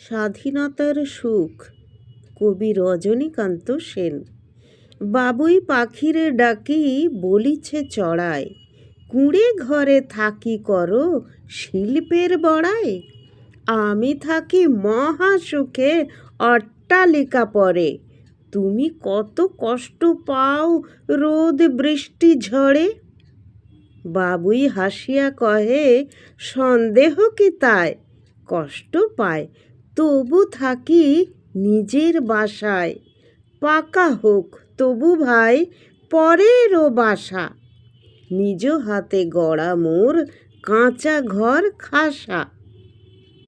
স্বাধীনতার সুখ। কবি রজনীকান্ত সেন। বাবুই পাখিরে ডাকি বলিছে চড়াই, কুঁড়ে ঘরে থাকি করো শিল্পের বড়াই। আমি থাকি মহা সুখে অট্টালিকা পরে, তুমি কত কষ্ট পাও রোদ বৃষ্টি ঝড়ে। বাবুই হাসিয়া কহে, সন্দেহ কি তাই, কষ্ট পায় তবু থাকি নিজের বাসায়। পাকা হোক তবু ভাই পরেরও বাসা, নিজ হাতে গড়া মোর কাঁচা ঘর খাসা।